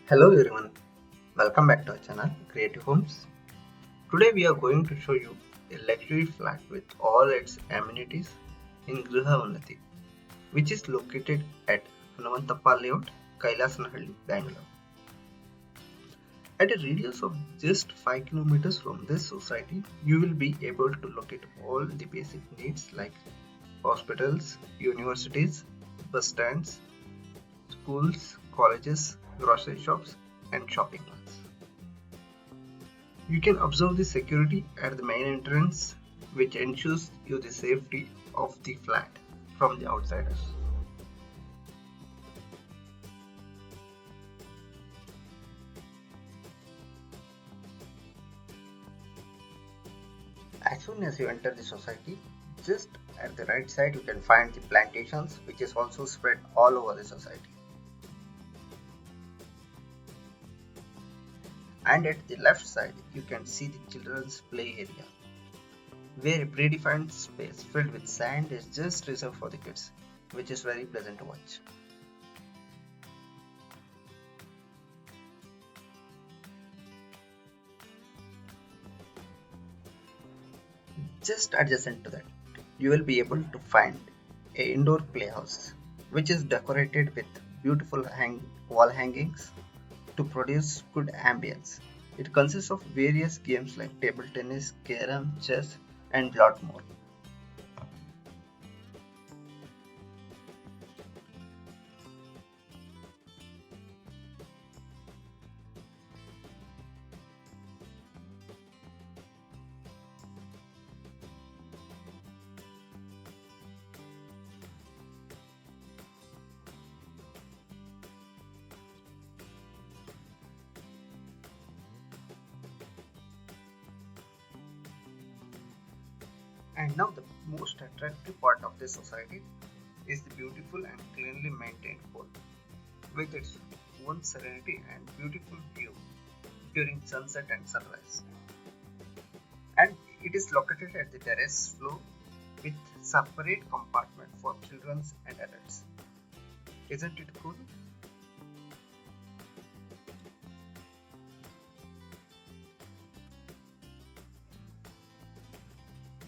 Hello everyone, welcome back to our channel Creative Homes. Today we are going to show you a luxury flat with all its amenities in Griha Unnati, which is located at Hanavantappa Layout, Kailasanahalli, Bangalore. At a radius of just 5 kilometers from this society, you will be able to locate all the basic needs like hospitals, universities, bus stands, schools, colleges, grocery shops, and shopping malls. You can observe the security at the main entrance, which ensures you the safety of the flat from the outsiders. As soon as you enter the society, just at the right side you can find the plantations, which is also spread all over the society. And at the left side you can see the children's play area, where a predefined space filled with sand is just reserved for the kids, which is very pleasant to watch. Just adjacent to that, you will be able to find a indoor playhouse, which is decorated with beautiful wall hangings to produce good ambience. It consists of various games like table tennis, carom, chess, and lot more. And now the most attractive part of this society is the beautiful and cleanly maintained hall, with its own serenity and beautiful view during sunset and sunrise. And it is located at the terrace floor with separate compartment for children and adults. Isn't it cool?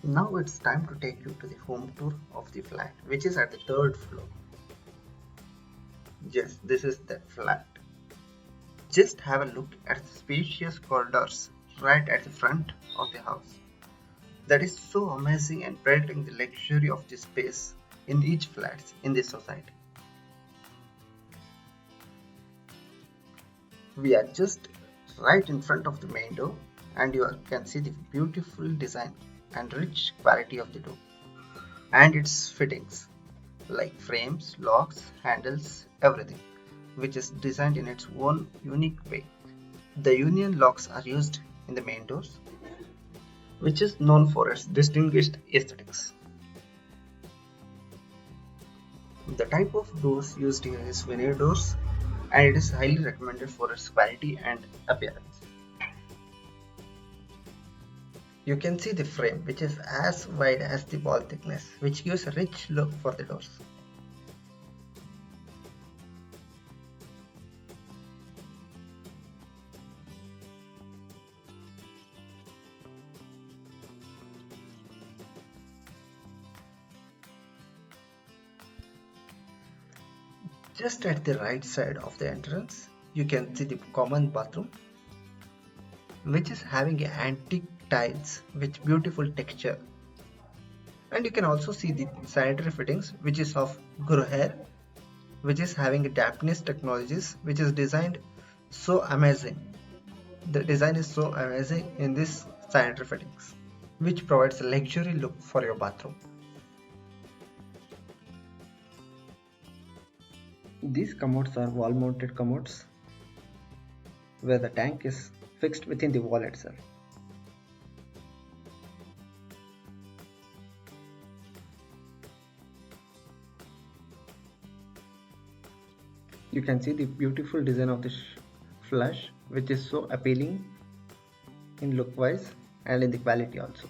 Now it's time to take you to the home tour of the flat, which is at the third floor. Yes, this is the flat. Just have a look at the spacious corridors right at the front of the house. That is so amazing and painting the luxury of the space in each flat in this society. We are just right in front of the main door, and you can see the beautiful design and rich quality of the door and its fittings like frames, locks, handles, everything, which is designed in its own unique way. The union locks are used in the main doors, which is known for its distinguished aesthetics. The type of doors used here is veneer doors, and it is highly recommended for its quality and appearance. You can see the frame, which is as wide as the wall thickness, which gives a rich look for the doors. Just at the right side of the entrance, you can see the common bathroom, which is having antique tiles with beautiful texture. And you can also see the sanitary fittings, which is of Gruher, which is having Japanese technologies, which is designed so amazing. The design is so amazing in this sanitary fittings, which provides a luxury look for your bathroom. These commodes are wall mounted commodes where the tank is fixed within the wall itself. You can see the beautiful design of this flush, which is so appealing in look wise and in the quality also.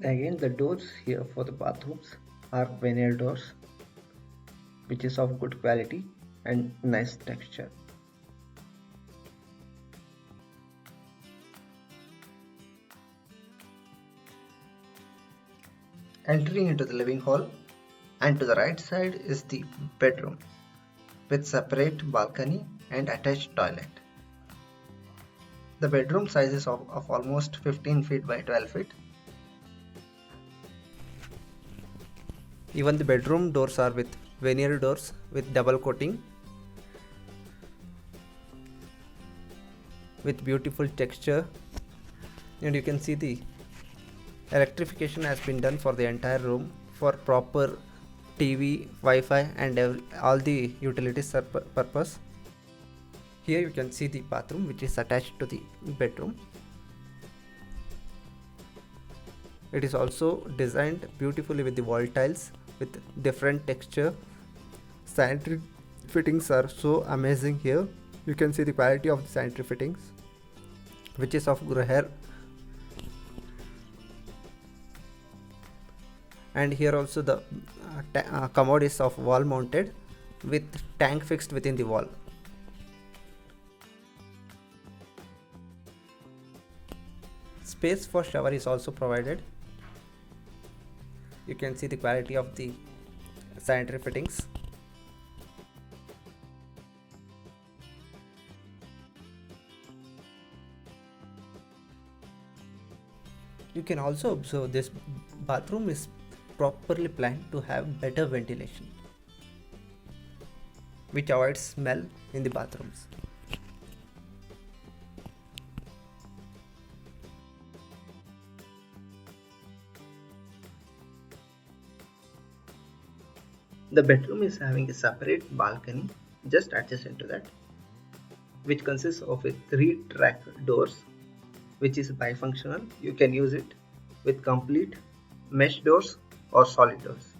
Again, the doors here for the bathrooms are vinyl doors, which is of good quality and nice texture. Entering into the living hall, and to the right side is the bedroom with separate balcony and attached toilet. The bedroom size is of almost 15 feet by 12 feet. Even the bedroom doors are with veneer doors with double coating with beautiful texture, and you can see the electrification has been done for the entire room for proper TV, Wi-Fi and all the utilities purpose. Here you can see the bathroom which is attached to the bedroom. It is also designed beautifully with the wall tiles with different texture. Sanitary fittings are so amazing here. You can see the quality of the sanitary fittings, which is of Gruyere. And here also the commode is of wall mounted with tank fixed within the wall. Space for shower is also provided. You can see the quality of the sanitary fittings. You can also observe this bathroom is properly planned to have better ventilation, which avoids smell in the bathrooms. The bedroom is having a separate balcony just adjacent to that, which consists of a 3-track doors, which is bifunctional. You can use it with complete mesh doors or solid doors.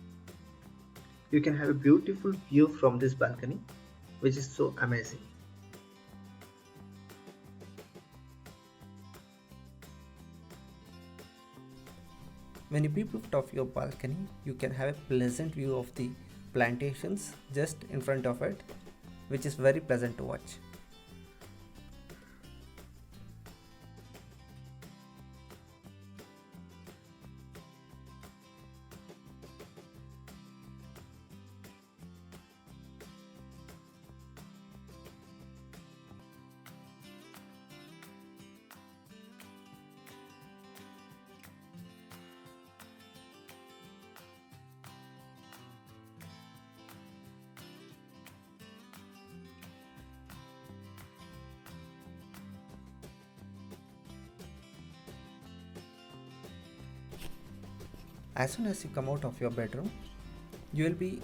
You can have a beautiful view from this balcony, which is so amazing. When you peep out of your balcony, you can have a pleasant view of the plantations just in front of it, which is very pleasant to watch. As soon as you come out of your bedroom, you will be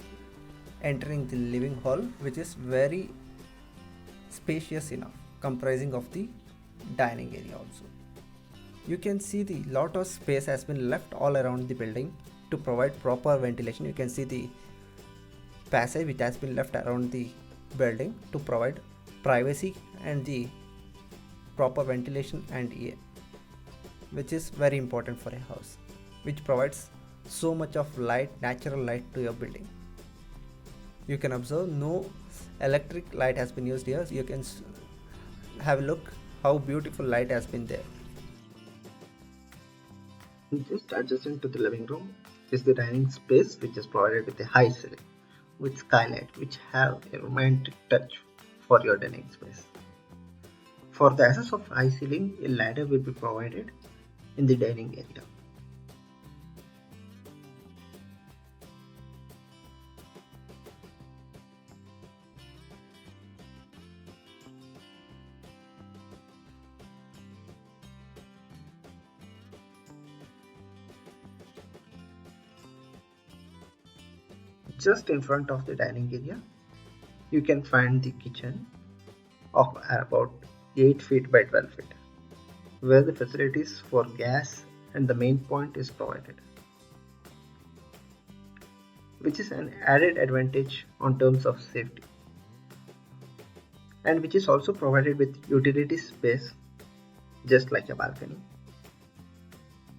entering the living hall, which is very spacious enough, comprising of the dining area also. You can see the lot of space has been left all around the building to provide proper ventilation. You can see the passage which has been left around the building to provide privacy and the proper ventilation and air, which is very important for a house, which provides so much of light, natural light to your building. You can observe no electric light has been used here. You can have a look how beautiful light has been there. Just adjacent to the living room is the dining space, which is provided with a high ceiling with skylight, which have a romantic touch for your dining space. For the access of high ceiling, a ladder will be provided in the dining area. Just in front of the dining area, you can find the kitchen of about 8 feet by 12 feet, where the facilities for gas and the main point is provided, which is an added advantage on terms of safety, and which is also provided with utility space just like a balcony,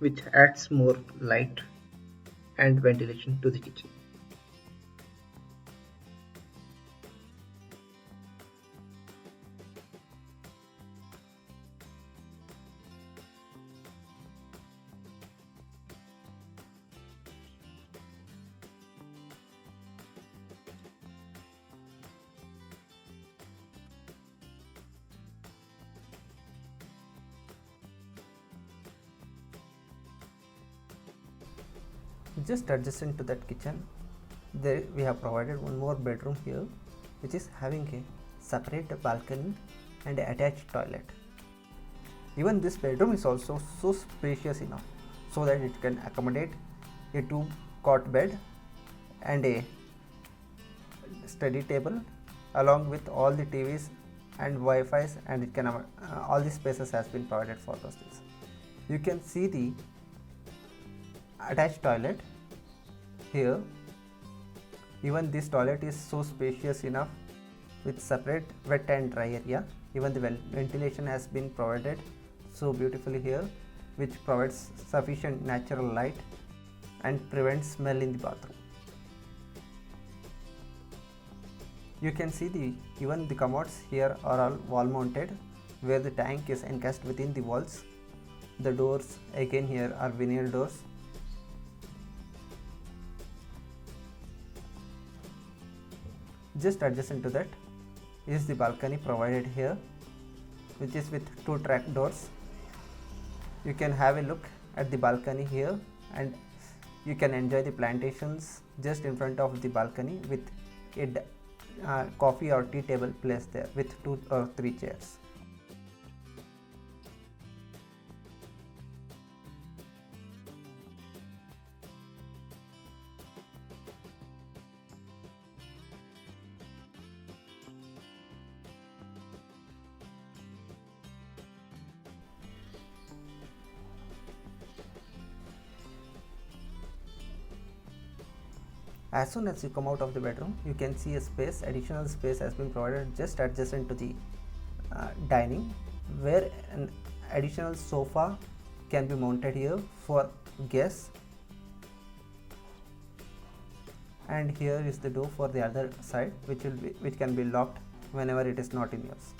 which adds more light and ventilation to the kitchen. Just adjacent to that kitchen, there we have provided one more bedroom here, which is having a separate balcony and a attached toilet. Even this bedroom is also so spacious enough so that it can accommodate a 2-cot bed and a study table along with all the TVs and Wi-Fi's, and it can all the spaces has been provided for those things. You can see the attached toilet here. Even this toilet is so spacious enough with separate wet and dry area. Even the ventilation has been provided so beautifully here, which provides sufficient natural light and prevents smell in the bathroom. You can see even the commodes here are all wall mounted, where the tank is encased within the walls. The doors again here are vinyl doors. Just adjacent to that is the balcony provided here, which is with 2 track doors. You can have a look at the balcony here, and you can enjoy the plantations just in front of the balcony with a coffee or tea table placed there with 2 or 3 chairs. As soon as you come out of the bedroom, you can see a space, additional space has been provided just adjacent to the dining, where an additional sofa can be mounted here for guests. And here is the door for the other side, which can be locked whenever it is not in use.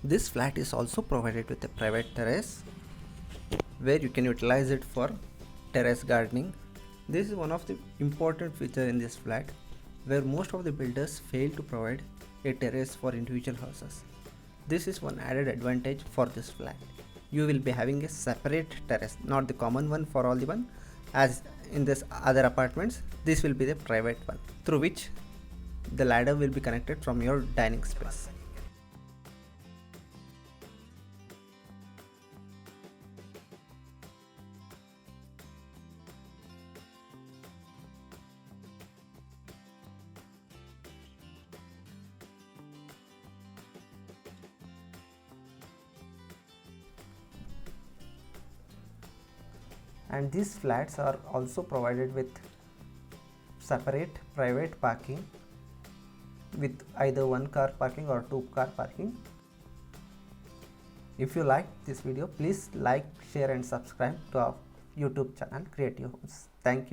This flat is also provided with a private terrace, where you can utilize it for terrace gardening. This is one of the important features in this flat, where most of the builders fail to provide a terrace for individual houses. This is one added advantage for this flat. You will be having a separate terrace, not the common one for all the one, as in this other apartments. This will be the private one, through which the ladder will be connected from your dining space. And these flats are also provided with separate private parking with either 1-car parking or 2-car parking. If you like this video, please like, share and subscribe to our YouTube channel Creative Homes. Thank you.